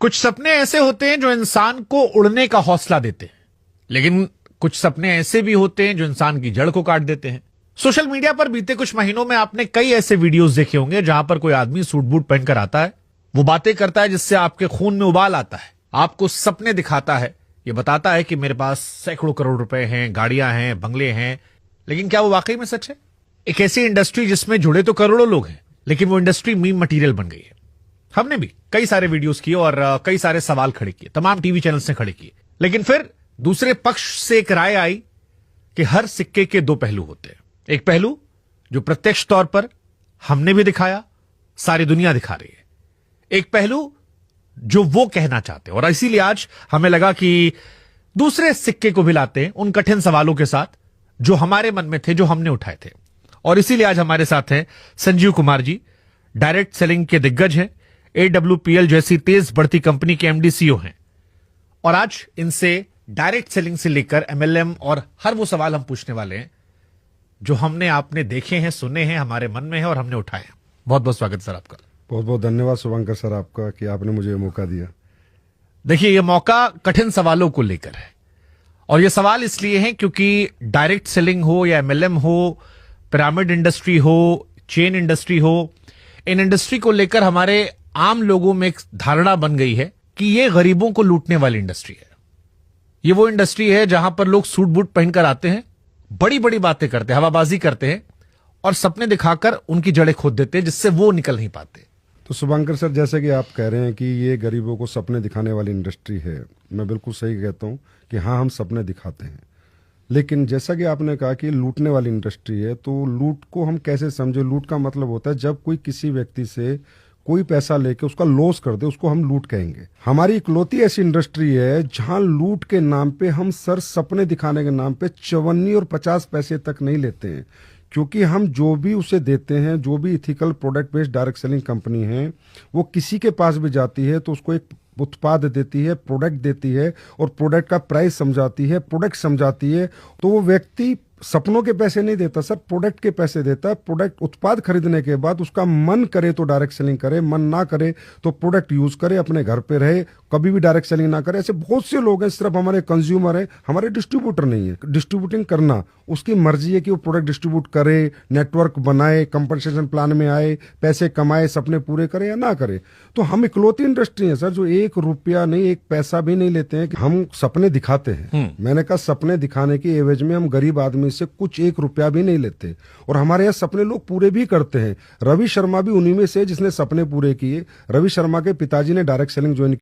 कुछ सपने ऐसे होते हैं जो इंसान को उड़ने का हौसला देते हैं, लेकिन कुछ सपने ऐसे भी होते हैं जो इंसान की जड़ को काट देते हैं। सोशल मीडिया पर बीते कुछ महीनों में आपने कई ऐसे वीडियोस देखे होंगे जहां पर कोई आदमी सूट बूट पहनकर आता है, वो बातें करता है जिससे आपके खून में उबाल आता है, आपको सपने दिखाता है, ये बताता है कि मेरे पास सैकड़ों करोड़ रुपए हैं, गाड़ियां हैं, बंगले हैं। लेकिन क्या वो वाकई में सच है? एक ऐसी इंडस्ट्री जिसमें जुड़े तो करोड़ों लोग हैं, लेकिन वो इंडस्ट्री मीम मटीरियल बन गई है। हमने भी कई सारे वीडियोस किए और कई सारे सवाल खड़े किए, तमाम टीवी चैनल्स ने खड़े किए, लेकिन फिर दूसरे पक्ष से एक राय आई कि हर सिक्के के दो पहलू होते हैं। एक पहलू जो प्रत्यक्ष तौर पर हमने भी दिखाया, सारी दुनिया दिखा रही है। एक पहलू जो वो कहना चाहते हैं, और इसीलिए आज हमें लगा कि दूसरे सिक्के को भी लाते हैं उन कठिन सवालों के साथ जो हमारे मन में थे, जो हमने उठाए थे। और इसीलिए आज हमारे साथ हैं संजीव कुमार जी, डायरेक्ट सेलिंग के दिग्गज हैं, AWPL जैसी तेज बढ़ती कंपनी के MD CEO हैं। और आज इनसे डायरेक्ट सेलिंग से लेकर MLM और हर वो सवाल हम पूछने वाले हैं जो हमने आपने देखे हैं, सुने हैं, हमारे मन में है और हमने उठाए हैं। बहुत बहुत स्वागत सर आपका। बहुत बहुत धन्यवाद शुभंकर सर आपका कि आपने मुझे ये मौका दिया। देखिए, ये मौका कठिन सवालों को लेकर है, और ये सवाल इसलिए हैं क्योंकि डायरेक्ट सेलिंग हो या MLM हो, पिरामिड इंडस्ट्री हो, चेन इंडस्ट्री हो, इन इंडस्ट्री को लेकर हमारे आम लोगों में एक धारणा बन गई है कि ये गरीबों को लूटने वाली इंडस्ट्री है। ये वो इंडस्ट्री है जहां पर लोग सूट बूट पहनकर आते हैं, बड़ी बड़ी बातें करते हैं, हवाबाजी करते हैं और सपने दिखाकर उनकी जड़ें खोद देते हैं, जिससे वो निकल नहीं पाते। तो शुभंकर सर, जैसे कि आप कह रहे हैं कि ये गरीबों को सपने दिखाने वाली इंडस्ट्री है, मैं बिल्कुल सही कहता हूँ कि हाँ, हम सपने दिखाते हैं। लेकिन जैसा कि आपने कहा कि लूटने वाली इंडस्ट्री है, तो लूट को हम कैसे समझे? लूट का मतलब होता है जब कोई किसी व्यक्ति से कोई पैसा लेके उसका लॉस कर दे, उसको हम लूट कहेंगे। हमारी इकलौती ऐसी इंडस्ट्री है जहां लूट के नाम पे हम सर सपने दिखाने के नाम पे 54 और 50 पैसे तक नहीं लेते हैं, क्योंकि हम जो भी उसे देते हैं, जो भी ethical product based direct selling company है, वो किसी के पास भी जाती है तो उसको एक उत्पाद देती है, प्रोडक्ट देती है और प्रोडक्ट का प्राइस समझाती है, प्रोडक्ट समझाती है। तो वो व्यक्ति सपनों के पैसे नहीं देता सर, प्रोडक्ट के पैसे देता है। प्रोडक्ट उत्पाद खरीदने के बाद उसका मन करे तो डायरेक्ट सेलिंग करे, मन ना करे तो प्रोडक्ट यूज करे, अपने घर पे रहे, कभी भी डायरेक्ट सेलिंग ना करे। ऐसे बहुत से लोग हैं, सिर्फ हमारे कंज्यूमर है, हमारे डिस्ट्रीब्यूटर नहीं है। डिस्ट्रीब्यूटिंग करना उसकी मर्जी है कि वो प्रोडक्ट डिस्ट्रीब्यूट करे, नेटवर्क बनाए, कंपनसेशन प्लान में आए, पैसे कमाए, सपने पूरे करे या ना करे। तो हम इकलौती इंडस्ट्री है सर जो 1 रुपया नहीं, 1 पैसा भी नहीं लेते हैं कि हम सपने दिखाते हैं। मैंने कहा सपने दिखाने के एवज में हम गरीब आदमी से कुछ 1 रुपया भी नहीं लेते, और हमारे यहाँ सपने लोग पूरे भी करते हैं। रवि शर्मा भी उन्हीं में से जिसने सपने पूरे किए। रवि शर्मा के पिताजी ने डायरेक्ट सेलिंग ज्वाइन